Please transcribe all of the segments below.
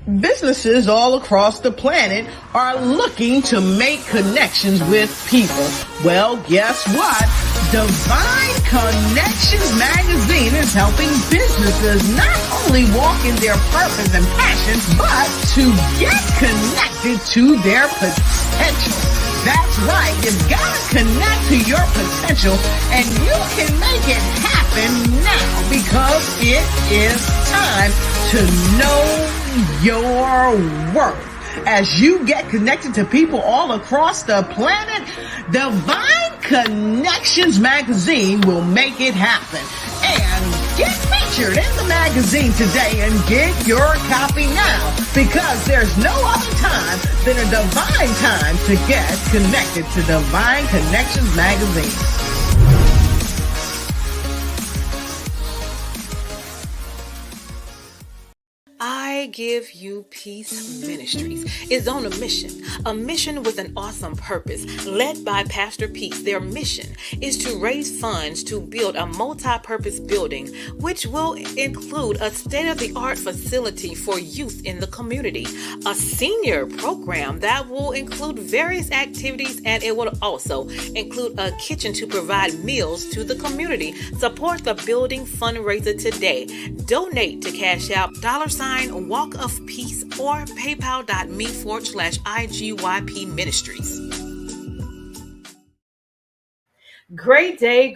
Businesses all across the planet are looking to make connections with people. Well, guess what? Divine Connections magazine is helping businesses not only walk in their purpose and passion, but to get connected to their potential. That's right. You've got to connect to your potential, and you can make it happen now because it is time to know your worth. As you get connected to people all across the planet, Divine Connections magazine will make it happen. And get featured in the magazine today and get your copy now, because there's no other time than a divine time to get connected to Divine Connections magazine. I Give You Peace Ministries is on a mission with an awesome purpose, led by Pastor Peace. Their mission is to raise funds to build a multi-purpose building, which will include a state-of-the-art facility for youth in the community, a senior program that will include various activities, and it will also include a kitchen to provide meals to the community. Support the building fundraiser today. Donate to Cash App $Walk of Peace or paypal.me/IGYP Ministries. Great day,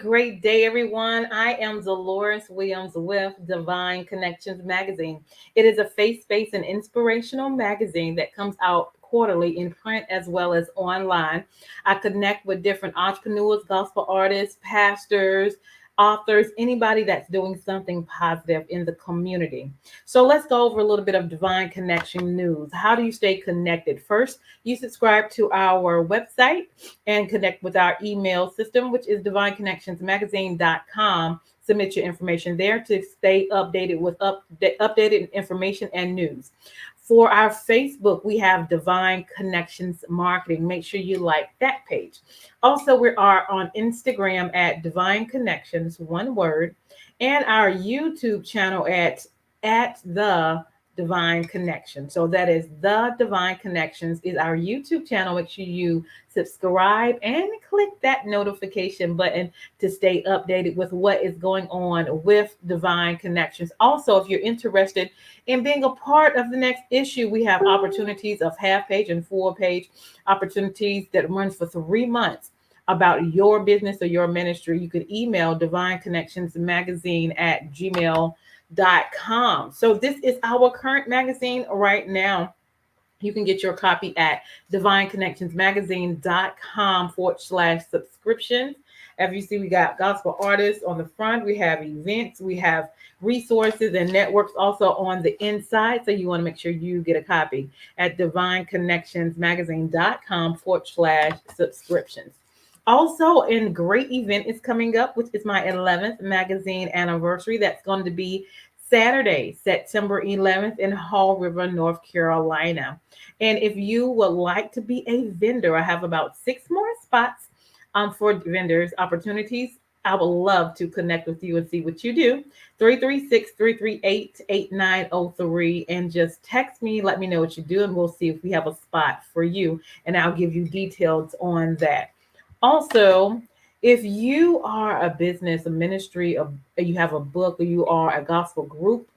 everyone. I am Dolores Williams with Divine Connections Magazine. It is a faith-based and inspirational magazine that comes out quarterly in print as well as online. I connect with different entrepreneurs, gospel artists, pastors, authors, anybody that's doing something positive in the community. So let's go over a little bit of Divine Connection news. How do you stay connected? First, you subscribe to our website and connect with our email system, which is divineconnectionsmagazine.com. Submit your information there to stay updated with updated information and news. For our Facebook, we have Divine Connections Marketing. Make sure you like that page. Also, we are on Instagram at Divine Connections, one word, and our YouTube channel at The Divine Connection. So that is The Divine Connections is our YouTube channel. Make sure you subscribe and click that notification button to stay updated with what is going on with Divine Connections. Also, if you're interested in being a part of the next issue, we have opportunities of half-page and full-page opportunities that runs for 3 months about your business or your ministry. You could email divineconnectionsmagazine@gmail.com. So this is our current magazine right now. You can get your copy at divineconnectionsmagazine.com/subscriptions. As you see, we got gospel artists on the front. We have events. We have resources and networks also on the inside. So you want to make sure you get a copy at divineconnectionsmagazine.com/subscriptions. Also, a great event is coming up, which is my 11th magazine anniversary. That's going to be Saturday, September 11th in Fall River, North Carolina. And if you would like to be a vendor, I have about 6 more spots for vendors opportunities. I would love to connect with you and see what you do. 336-338-8903, and just text me, let me know what you do, and we'll see if we have a spot for you, and I'll give you details on that. Also, if you are a business, a ministry, you have a book, or you are a gospel group,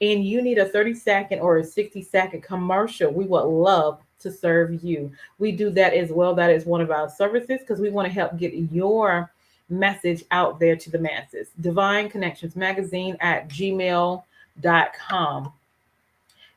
and you need a 30-second or a 60-second commercial, we would love to serve you. We do that as well. That is one of our services because we want to help get your message out there to the masses. Divine Connections Magazine at gmail.com.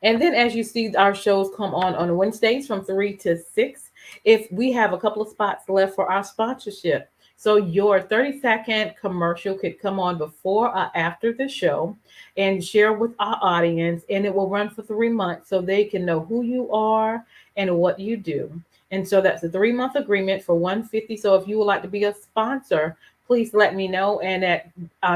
And then as you see, our shows come on Wednesdays from 3 to 6. If we have a couple of spots left for our sponsorship. So your 30-second commercial could come on before or after the show and share with our audience, and it will run for 3 months so they can know who you are and what you do. And so that's a 3-month agreement for $150. So if you would like to be a sponsor, please let me know. And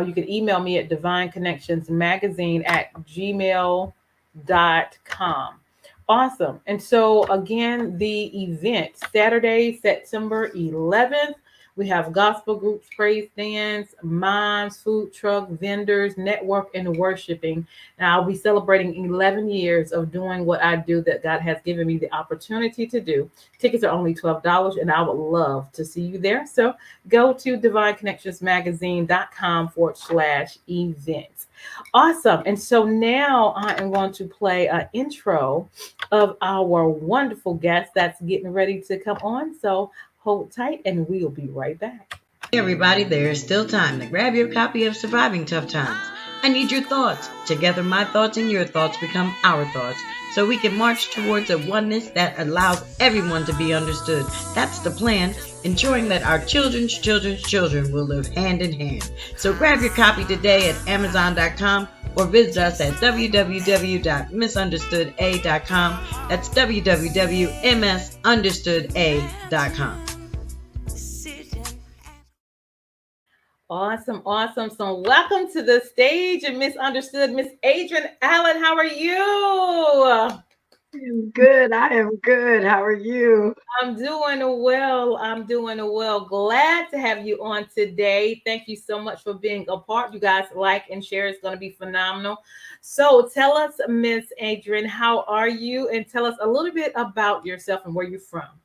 you can email me at divineconnectionsmagazine@gmail.com. Awesome. And so again, the event Saturday, September 11th, We have gospel groups, praise dance, mimes, food truck, vendors, network, and worshiping. And I'll be celebrating 11 years of doing what I do that God has given me the opportunity to do. Tickets are only $12, and I would love to see you there. So go to divineconnectionsmagazine.com/events. Awesome. And so now I am going to play an intro of our wonderful guest that's getting ready to come on. So hold tight and we'll be right back. Hey everybody, there is still time to grab your copy of Surviving Tough Times. I need your thoughts. Together, my thoughts and your thoughts become our thoughts, so we can march towards a oneness that allows everyone to be understood. That's the plan, ensuring that our children's children's children will live hand in hand. So grab your copy today at Amazon.com or visit us at www.misunderstooda.com. That's www.misunderstooda.com. Awesome, awesome. So welcome to the stage and Misunderstood, Miss Adrienne Allen. How are you? I'm good. I am good. How are you? I'm doing well. I'm doing well. Glad to have you on today. Thank you so much for being a part. You guys like and share. It's going to be phenomenal. So tell us, Miss Adrienne, how are you? And tell us a little bit about yourself and where you're from.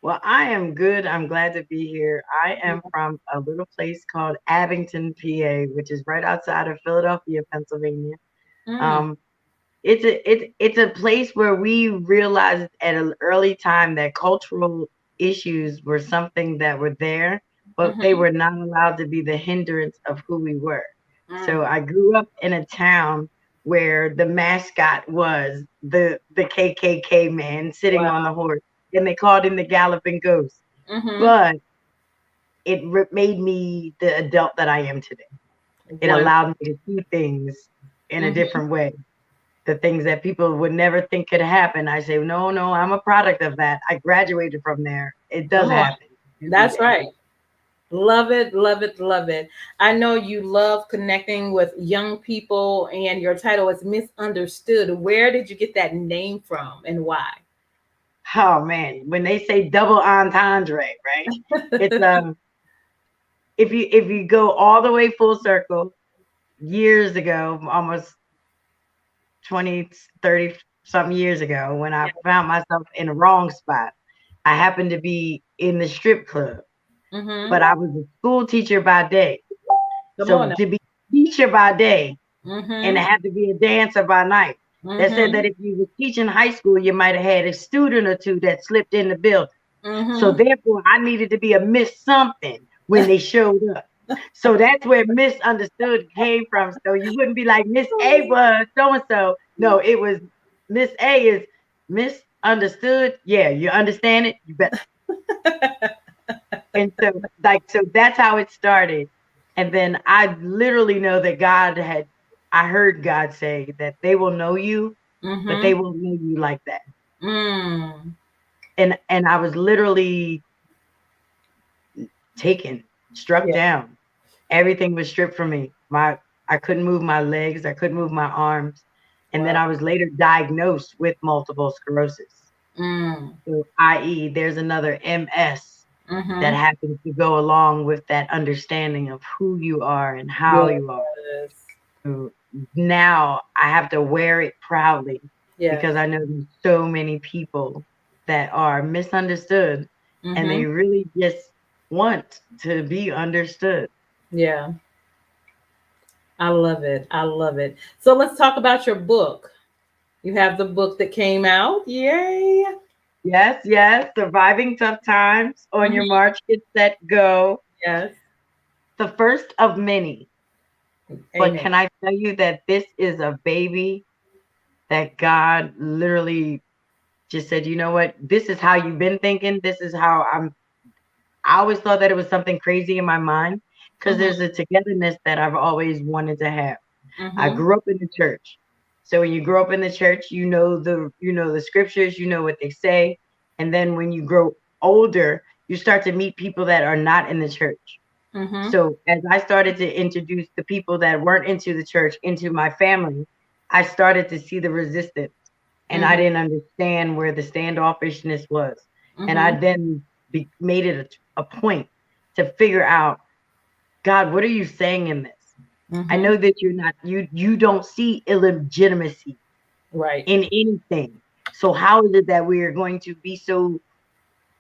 Well, I am good. I'm glad to be here. I am from a little place called Abington, PA, which is right outside of Philadelphia, Pennsylvania. Mm. It's a place where we realized at an early time that cultural issues were something that were there, but they were not allowed to be the hindrance of who we were. So I grew up in a town where the mascot was the KKK man sitting Wow. on the horse, and they called him the Galloping Ghost. Mm-hmm. But it made me the adult that I am today. It Wow. allowed me to see things in a different way. The things that people would never think could happen. I say, no, I'm a product of that. I graduated from there. It does Come on. happen. That's right. Love it, love it, love it. I know you love connecting with young people, and your title is Misunderstood. Where did you get that name from and why? Oh man, when they say double entendre, right? It's if you go all the way full circle, years ago, almost 20, 30 some years ago, when I found myself in the wrong spot. I happened to be in the strip club, but I was a school teacher by day. So to be a teacher by day and to have to be a dancer by night. That said that if you were teaching high school, you might have had a student or two that slipped in the building. So therefore, I needed to be a Miss Something when they showed up. So that's where Misunderstood came from. So you wouldn't be like Miss A was so-and-so. No, it was Miss A is misunderstood. Yeah, you understand it? You better. And so that's how it started. And then I literally know that I heard God say that they will know you, but they won't know you like that. And I was literally struck down. Everything was stripped from me. I couldn't move my legs. I couldn't move my arms. And then I was later diagnosed with multiple sclerosis. So, i.e., there's another MS that happens to go along with that understanding of who you are and how you are. So now I have to wear it proudly because I know there's so many people that are misunderstood and they really just want to be understood. Yeah. I love it. I love it. So let's talk about your book. You have the book that came out. Yay. Yes. Surviving Tough Times. On your march, get set, go. Yes. The first of many. Amen. But can I tell you that this is a baby that God literally just said, you know what? This is how you've been thinking. This is how I always thought that it was something crazy in my mind because there's a togetherness that I've always wanted to have. I grew up in the church. So when you grow up in the church, you know the scriptures, you know what they say. And then when you grow older, you start to meet people that are not in the church. So as I started to introduce the people that weren't into the church into my family, I started to see the resistance. And I didn't understand where the standoffishness was. And I then made it a point to figure out, God, what are you saying in this? I know that you don't see illegitimacy Right. in anything. So how is it that we are going to be so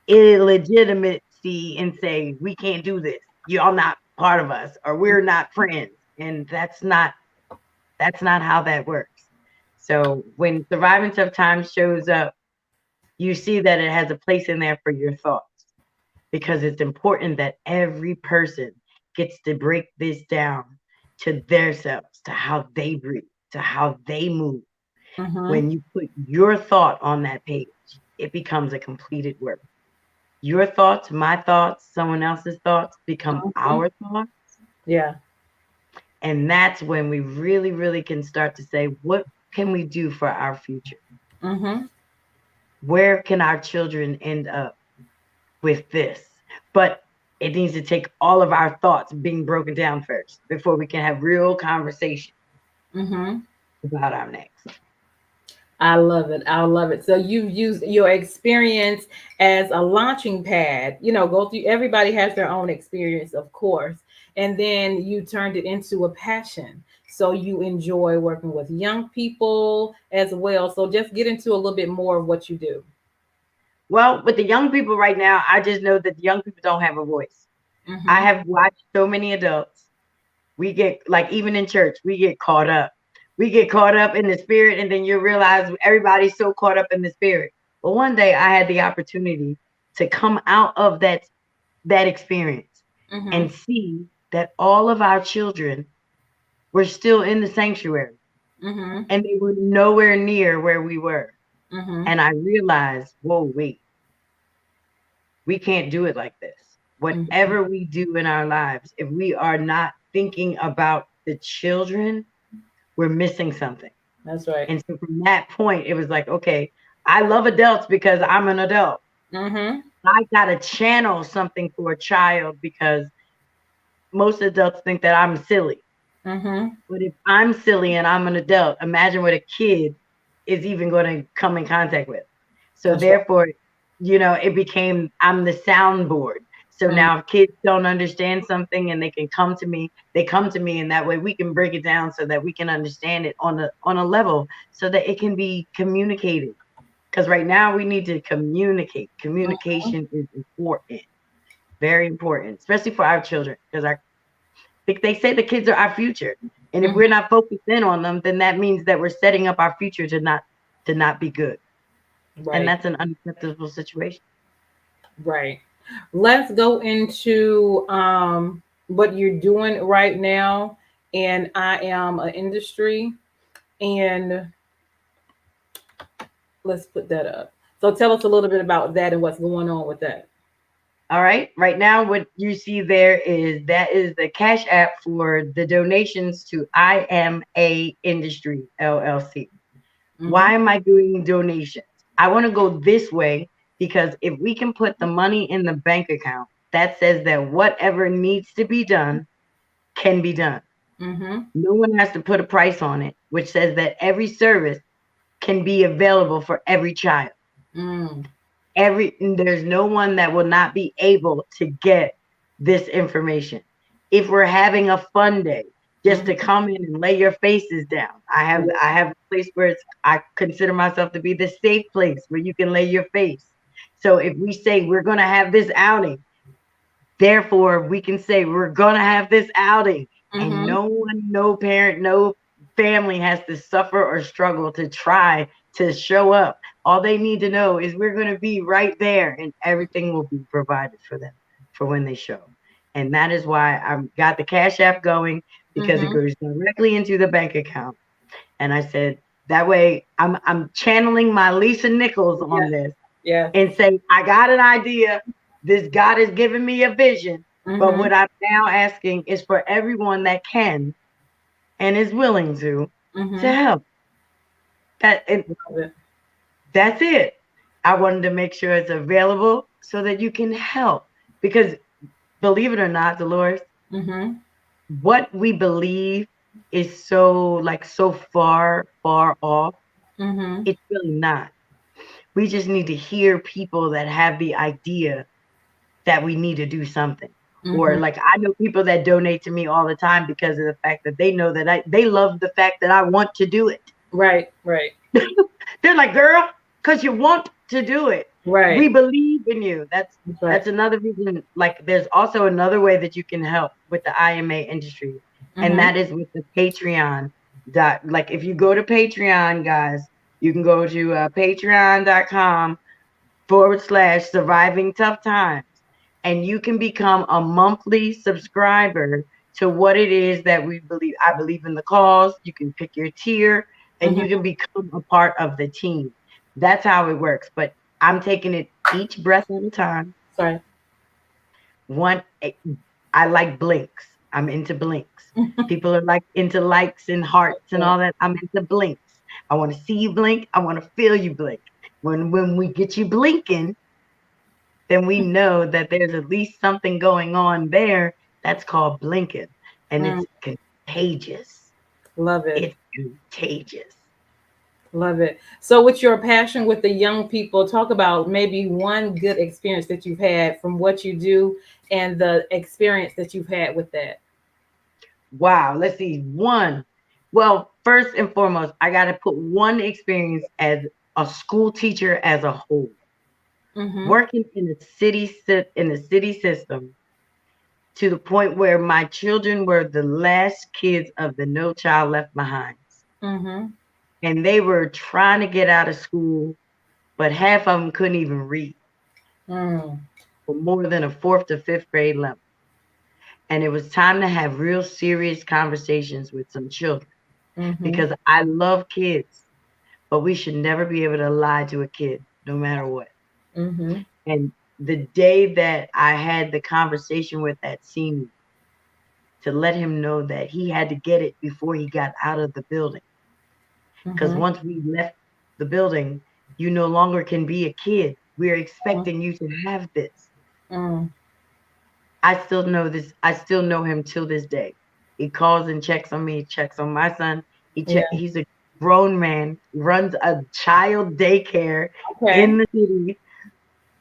illegitimacy and say we can't do this? Y'all not part of us, or we're not friends. And that's not how that works. So when Surviving Tough Times shows up, you see that it has a place in there for your thoughts, because it's important that every person gets to break this down to themselves, to how they breathe, to how they move. When you put your thought on that page, it becomes a completed work. Your thoughts, my thoughts, someone else's thoughts become our thoughts. Yeah. And that's when we really, really can start to say, what can we do for our future? Where can our children end up with this? But it needs to take all of our thoughts being broken down first before we can have real conversation about our next. I love it. I love it. So you've used your experience as a launching pad. Go through. Everybody has their own experience, of course, and then you turned it into a passion. So you enjoy working with young people as well. So just get into a little bit more of what you do. Well, with the young people right now, I just know that the young people don't have a voice. I have watched so many adults. We get, like, even in church, we get caught up. We get caught up in the spirit, and then you realize everybody's so caught up in the spirit. But one day I had the opportunity to come out of that experience and see that all of our children were still in the sanctuary, and they were nowhere near where we were. And I realized, whoa, wait, we can't do it like this. Whatever we do in our lives, if we are not thinking about the children, we're missing something. That's right. And so from that point, it was like, okay, I love adults because I'm an adult. I got to channel something for a child, because most adults think that I'm silly. But if I'm silly and I'm an adult, imagine what a kid is even going to come in contact with. So therefore, it became, I'm the soundboard. So now if kids don't understand something and they can come to me, and that way we can break it down so that we can understand it on a level so that it can be communicated. Because right now we need to communicate. Communication is important, very important, especially for our children, because they say the kids are our future. And if we're not focused in on them, then that means that we're setting up our future to not be good. Right. And that's an unacceptable situation. Right. Let's go into what you're doing right now. And I am an industry. And let's put that up. So tell us a little bit about that and what's going on with that. All right. Right now, what you see there is the Cash App for the donations to I Am a Industry LLC. Why am I doing donations? I want to go this way, because if we can put the money in the bank account, that says that whatever needs to be done can be done. No one has to put a price on it, which says that every service can be available for every child. There's no one that will not be able to get this information. If we're having a fun day, just to come in and lay your faces down. I have a place where I consider myself to be the safe place where you can lay your face. So if we say we're going to have this outing, therefore we can say we're going to have this outing, and no one, no parent, no family has to suffer or struggle to try to show up. All they need to know is we're going to be right there, and everything will be provided for them for when they show. And that is why I've got the Cash App going, because it goes directly into the bank account. And I said, that way I'm channeling my Lisa Nichols on this. And say, I got an idea. This God has given me a vision. But what I'm now asking is for everyone that can and is willing to help. That's it. I wanted to make sure it's available so that you can help. Because believe it or not, Dolores, what we believe is so far off. It's really not. We just need to hear people that have the idea that we need to do something. Or Mm-hmm. like I know people that donate to me all the time because of the fact that they know that they love the fact that I want to do it. Right, right, They're like, girl, because you want to do it. We right. believe in you. That's right. That's another reason. Like, there's also another way that you can help with the IMA industry, and Mm-hmm. that is with the Patreon. Like, if you go to Patreon, guys, you can go to patreon.com/surviving tough times, and you can become a monthly subscriber to what it is that we believe. I believe in the cause. You can pick your tier, and you Mm-hmm. can become a part of the team. That's how it works. But I'm taking it each breath at a time. Sorry. One, I like blinks. I'm into blinks. People are like into likes and hearts and Yeah. all that. I'm into blinks. I want to see you blink. I want to feel you blink. When we get you blinking, then we know that there's at least something going on there. That's called blinking, and Mm, it's contagious. love it. It's contagious. Love it. So, with your passion with the young people, talk about maybe one good experience that you've had from what you do and the experience that you've had with that. Wow. Let's see. One. Well, first and foremost, I got to put one experience as a school teacher as a whole. Mm-hmm. Working in the city system to the point where my children were the last kids of the No Child Left Behind, Mm-hmm. and they were trying to get out of school, but half of them couldn't even read Mm, for more than a fourth to fifth grade level. And it was time to have real serious conversations with some children mm-hmm. because I love kids, but we should never be able to lie to a kid, no matter what. Mm-hmm. And the day that I had the conversation with that senior to let him know that he had to get it before he got out of the building. Because Mm-hmm. once we left the building, you no longer can be a kid. We're expecting you to have this. Mm, I still know this. I still know him till this day. He calls and checks on me, checks on my son. yeah. He's a grown man, runs a child daycare Okay. in the city.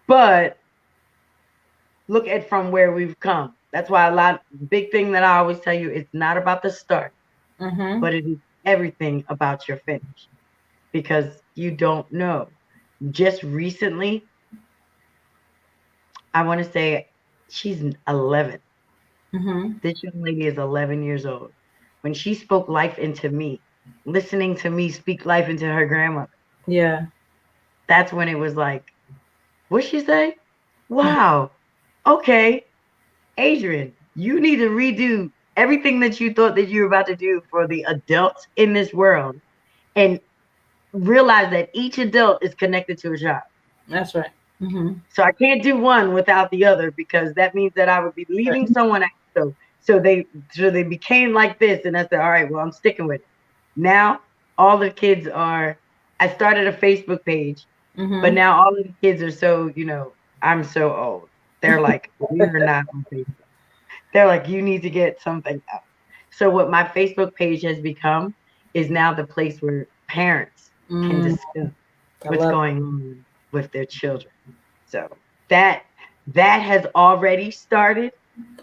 But look at from where we've come. That's why big thing that I always tell you, it's not about the start, Mm-hmm. but it is everything about your finish because you don't know. Just recently, I want to say she's 11. Mm-hmm. This young lady is 11 years old. When she spoke life into me, listening to me speak life into her grandmother, Yeah. that's when it was like, what'd she say? Wow. Okay, Adrienne, you need to redo everything that you thought that you were about to do for the adults in this world and realize that each adult is connected to a child. That's right. Mm-hmm. So I can't do one without the other because that means that I would be Right. leaving someone out. So they became like this, and I said, all right, well, I'm sticking with it. Now all the kids are. I started a Facebook page, but Mm-hmm. now all of the kids are so I'm so old. They're like, we are not on Facebook. They're like, you need to get something else. So what my Facebook page has become is now the place where parents can Mm, discuss I what's love it. going on with their children. So that that has already started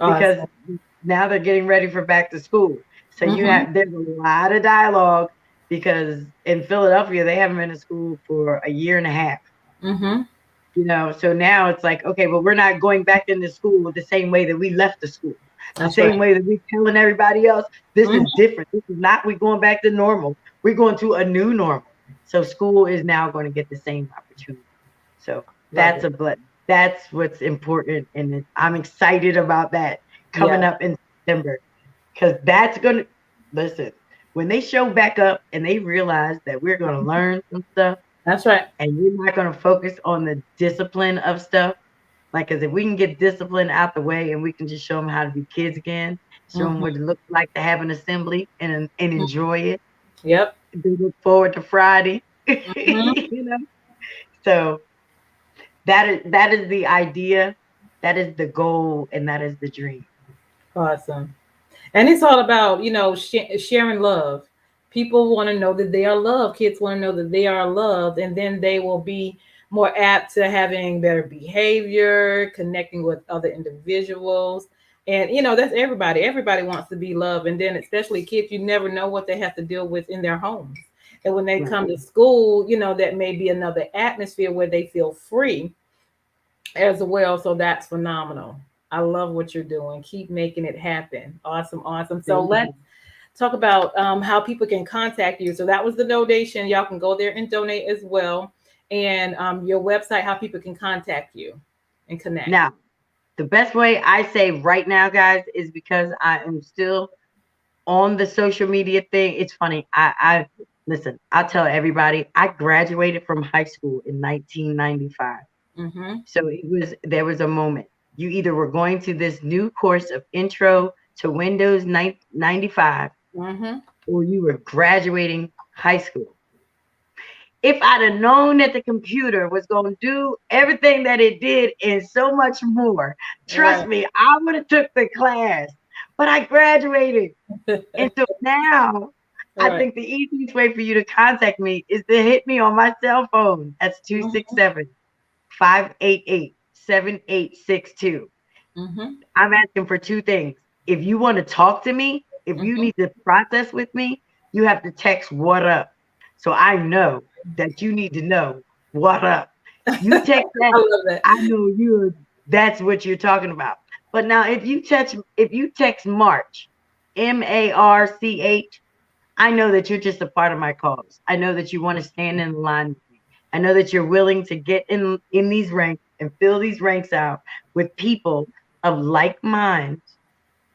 because Awesome. now they're getting ready for back to school. So Mm-hmm. there's a lot of dialogue because in Philadelphia they haven't been to school for a year and a half. Mm-hmm. So now it's like, okay, but we're not going back into school the same way that we left the school, the That's right. same way that we telling everybody else this is Mm-hmm. different. This is not we going back to normal. We're going to a new normal. So school is now going to get the same opportunity. So Love it. that's what's important, and I'm excited about that coming Yeah. up in September because that's gonna listen when they show back up and they realize that we're gonna learn some stuff That's right. and we're not gonna focus on the discipline of stuff. Like, cause if we can get discipline out the way and we can just show them how to be kids again, show them Mm-hmm. what it looks like to have an assembly and enjoy it. Yep. They look forward to Friday, Mm-hmm. So that is the idea, that is the goal, and that is the dream. Awesome. And it's all about, sharing love. People want to know that they are loved. Kids want to know that they are loved, and then they will be more apt to having better behavior, connecting with other individuals. And that's everybody. Everybody wants to be loved. And then especially kids, you never know what they have to deal with in their homes. And when they Right. come to school, that may be another atmosphere where they feel free as well. So that's phenomenal. I love what you're doing. Keep making it happen. Awesome, awesome. So Thank let's you. talk about how people can contact you. So that was the donation. Y'all can go there and donate as well. And your website, how people can contact you and connect. Now, the best way I say right now, guys, is because I am still on the social media thing. It's funny. I listen, I'll tell everybody I graduated from high school in 1995. Mm-hmm. So there was a moment. You either were going to this new course of intro to Windows 95 Mm-hmm. or you were graduating high school. If I'd have known that the computer was going to do everything that it did and so much more, trust Right. me, I would have took the class. But I graduated. And so now I Right. think the easiest way for you to contact me is to hit me on my cell phone. That's Mm-hmm. 267-588-7862. Mm-hmm. I'm asking for two things. If you want to talk to me, if you Mm-hmm. need to process with me, you have to text what up. So I know that you need to know what up. You text that, I love that. I know that's what you're talking about. But now if you text March, March, I know that you're just a part of my cause. I know that you want to stand in line with me. I know that you're willing to get in these ranks and fill these ranks out with people of like mind.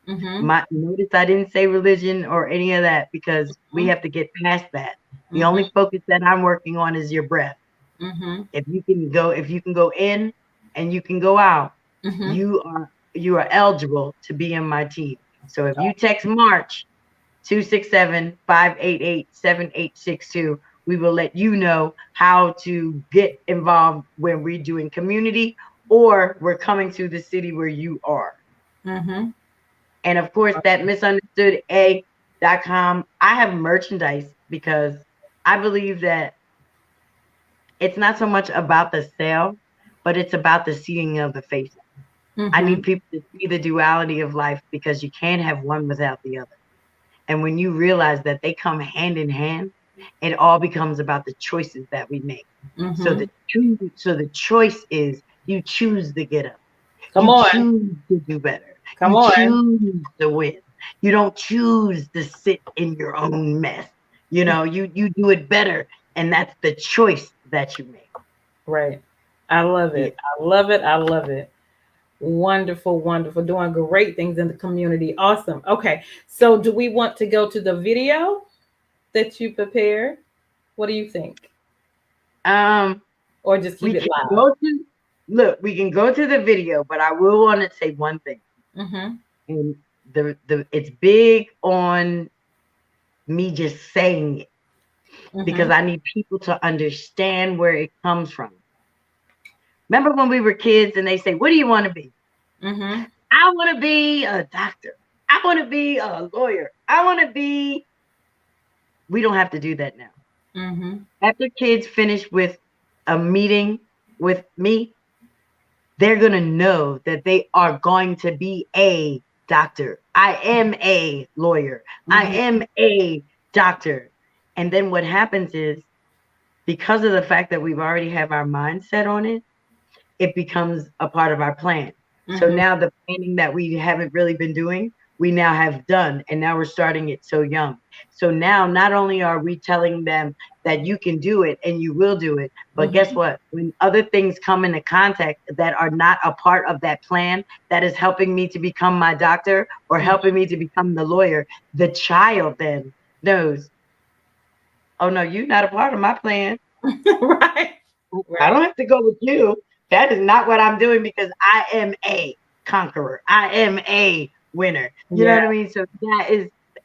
Mm-hmm. My notice I didn't say religion or any of that because we Mm-hmm. have to get past that. The Mm-hmm. only focus that I'm working on is your breath. Mm-hmm. If you can go in and you can go out, Mm-hmm. you are eligible to be in my team. So if you text March 267-588-7862, we will let you know how to get involved when we're doing community or we're coming to the city where you are. Mm-hmm. And of course, that misunderstooda.com, I have merchandise because I believe that it's not so much about the sale, but it's about the seeing of the face. I Mm-hmm. need people to see the duality of life because you can't have one without the other. And when you realize that they come hand in hand, it all becomes about the choices that we make. So Mm-hmm. the choice is you choose to get up. Come You on. choose to do better. Come You on. choose to win. You don't choose to sit in your own mess. You do it better, and that's the choice that you make. Right. I love Yeah. it. I love it. I love it. Wonderful, wonderful. Doing great things in the community. Awesome. Okay. So do we want to go to the video that you prepared? What do you think? Um, Or just keep we it can live? go to we can go to the video, but I will want to say one thing. Mm-hmm. And the it's big on me just saying it Mm-hmm. because I need people to understand where it comes from. Remember when we were kids and they say, "What do you want to be?" Mm-hmm. I want to be a doctor. I want to be a lawyer. I want to be. We don't have to do that now. Mm-hmm. After kids finish with a meeting with me, they're going to know that they are going to be a doctor. I am a lawyer. I Mm-hmm. am a doctor. And then what happens is because of the fact that we've already have our mindset on it, it becomes a part of our plan. So Mm-hmm. now the planning that we haven't really been doing, we now have done, and now we're starting it so young. So now not only are we telling them that you can do it and you will do it, but guess Mm-hmm. what? When other things come into contact that are not a part of that plan, that is helping me to become my doctor or helping me to become the lawyer, the child then knows, oh no, you're not a part of my plan. Right. I Right. don't have to go with you. That is not what I'm doing because I am a conqueror. I am a winner. You know Yeah. what I mean? So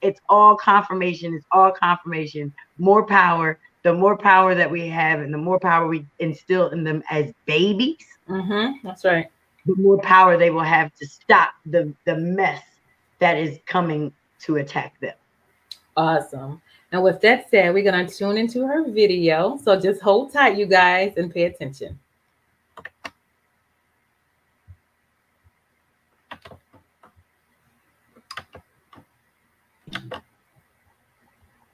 it's all confirmation. It's all confirmation. More power. The more power that we have and the more power we instill in them as babies, Mm-hmm. That's right. the more power they will have to stop the mess that is coming to attack them. Awesome. And with that said, we're going to tune into her video. So just hold tight, you guys, and pay attention.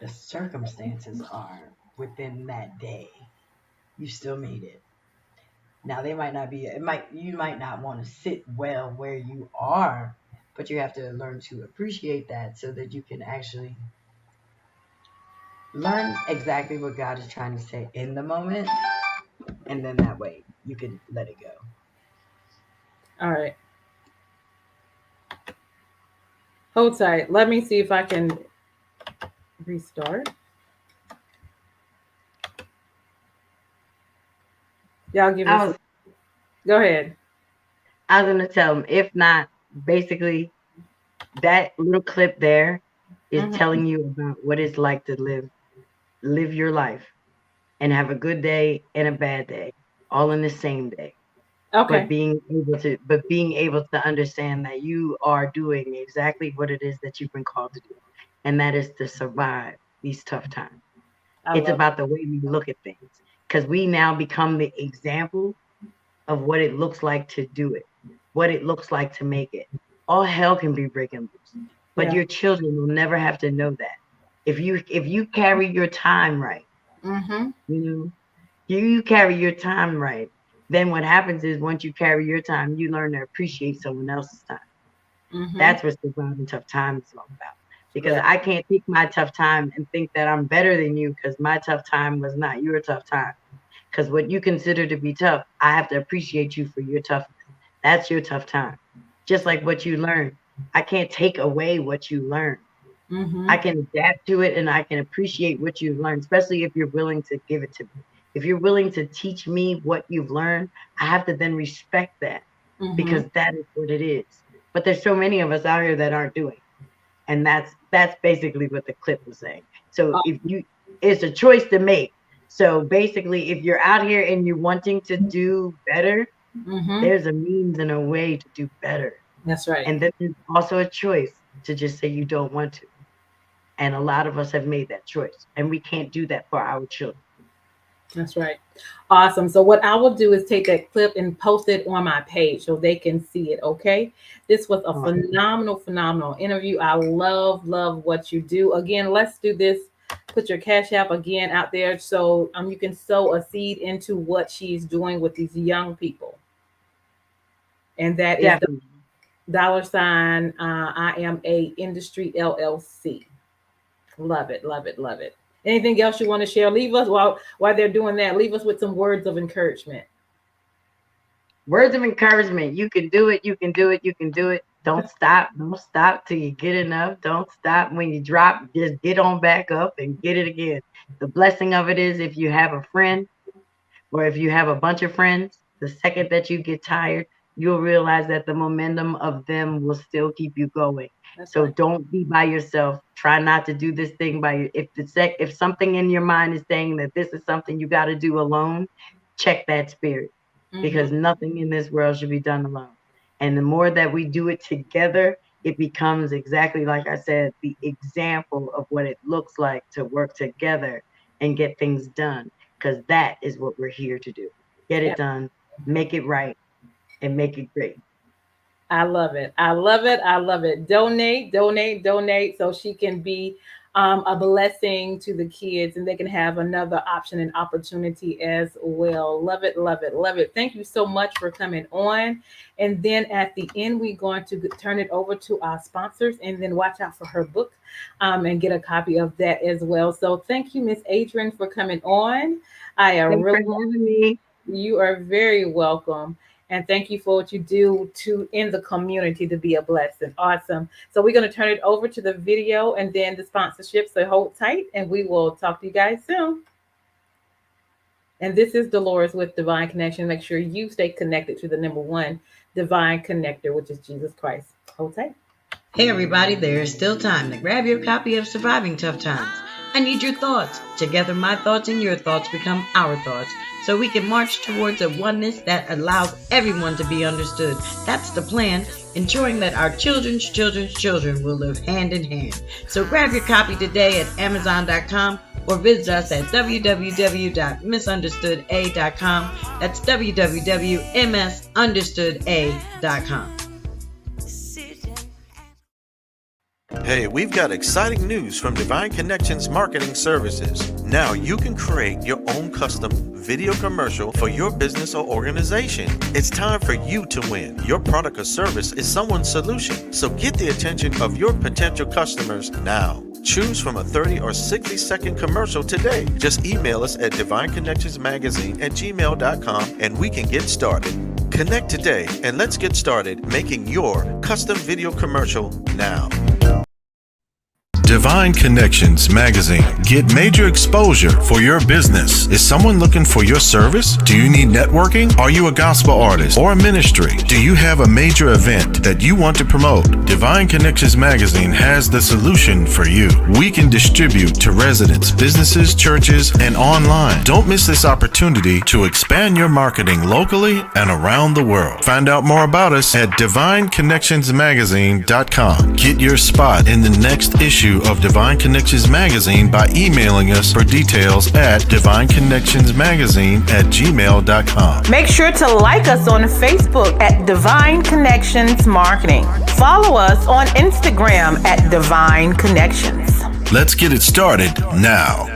the circumstances are within that day, you still made it. Now they might not be, you might not want to sit well where you are, but you have to learn to appreciate that so that you can actually learn exactly what God is trying to say in the moment, and then that way you can let it go. All right. Hold tight. Let me see if I can restart. Y'all give I us. was Go ahead. I was gonna tell them, if not, basically that little clip there is Mhm. telling you about what it's like to live your life and have a good day and a bad day all in the same day. But Okay. being able to understand that you are doing exactly what it is that you've been called to do, and that is to survive these tough times. I It's love about the way we look at things, because we now become the example of what it looks like to do it, what it looks like to make it. All hell can be breaking loose, it. but Yeah. your children will never have to know that. If you carry your time right, Mm-hmm. you know, you carry your time right, then what happens is once you carry your time, you learn to appreciate someone else's time. Mm-hmm. That's what surviving tough times is all about. Because Yeah. I can't take my tough time and think that I'm better than you because my tough time was not your tough time. Because what you consider to be tough, I have to appreciate you for your toughness. That's your tough time. Just like what you learned. I can't take away what you learned. Mm-hmm. I can adapt to it and I can appreciate what you've learned, especially if you're willing to give it to me. If you're willing to teach me what you've learned, I have to then respect that Mm-hmm. because that is what it is. But there's so many of us out here that aren't doing it. And that's basically what the clip was saying. So Oh, it's a choice to make. So basically, if you're out here and you're wanting to do better, mm-hmm. there's a means and a way to do better. That's right. And then there's also a choice to just say you don't want to. And a lot of us have made that choice. And we can't do that for our children. That's right. Awesome. So what I will do is take that clip and post it on my page so they can see it. Okay. This was a Awesome. phenomenal interview. I love what you do. Again, let's do this. Put your Cash App again out there so you can sow a seed into what she's doing with these young people. And that is the Definitely. $ I am a industry LLC. Love it, love it, love it. Anything else you want to share? Leave us while they're doing that. Leave us with some words of encouragement. Words of encouragement. You can do it. You can do it. You can do it. Don't stop. Don't stop till you get enough. Don't stop when you drop. Just get on back up and get it again. The blessing of it is if you have a friend or if you have a bunch of friends, the second that you get tired, you'll realize that the momentum of them will still keep you going. That's So right. don't be by yourself. Try not to do this thing by you. If something in your mind is saying that this is something you got to do alone, check that spirit Mm-hmm. because nothing in this world should be done alone. And the more that we do it together, it becomes exactly like I said, the example of what it looks like to work together and get things done because that is what we're here to do. Get Yeah. it done, make it right, and make it great. I love it. I love it. I love it. Donate so she can be a blessing to the kids and they can have another option and opportunity as well. Love it, love it, love it. Thank you so much for coming on. And then at the end, we're going to turn it over to our sponsors and then watch out for her book and get a copy of that as well. So thank you, Miss Adrienne, for coming on. I Thanks for really having me. You are very welcome. And thank you for what you do to in the community to be a blessing. Awesome. So we're going to turn it over to the video and then the sponsorship. So hold tight and we will talk to you guys soon. And this is Dolores with Divine Connection. Make sure you stay connected to the number one divine connector, which is Jesus Christ. Hold tight. Hey everybody, there is still time to grab your copy of Surviving Tough Times. I need your thoughts. Together my thoughts and your thoughts become our thoughts, so we can march towards a oneness that allows everyone to be understood. That's the plan, ensuring that our children's children's children will live hand in hand. So grab your copy today at Amazon.com or visit us at www.misunderstooda.com. That's www.misunderstooda.com. Hey, we've got exciting news from Divine Connections Marketing Services. Now you can create your own custom video commercial for your business or organization. It's time for you to win. Your product or service is someone's solution. So get the attention of your potential customers now. Choose from a 30 or 60-second commercial today. Just email us at divineconnectionsmagazine@gmail.com and we can get started. Connect today and let's get started making your custom video commercial now. Divine Connections Magazine. Get major exposure for your business. Is someone looking for your service? Do you need networking? Are you a gospel artist or a ministry? Do you have a major event that you want to promote? Divine Connections Magazine has the solution for you. We can distribute to residents, businesses, churches, and online. Don't miss this opportunity to expand your marketing locally and around the world. Find out more about us at divineconnectionsmagazine.com. Get your spot in the next issue of Divine Connections Magazine by emailing us for details at divineconnectionsmagazine@gmail.com. Make sure to like us on Facebook at Divine Connections Marketing. Follow us on Instagram at Divine Connections. Let's get it started now.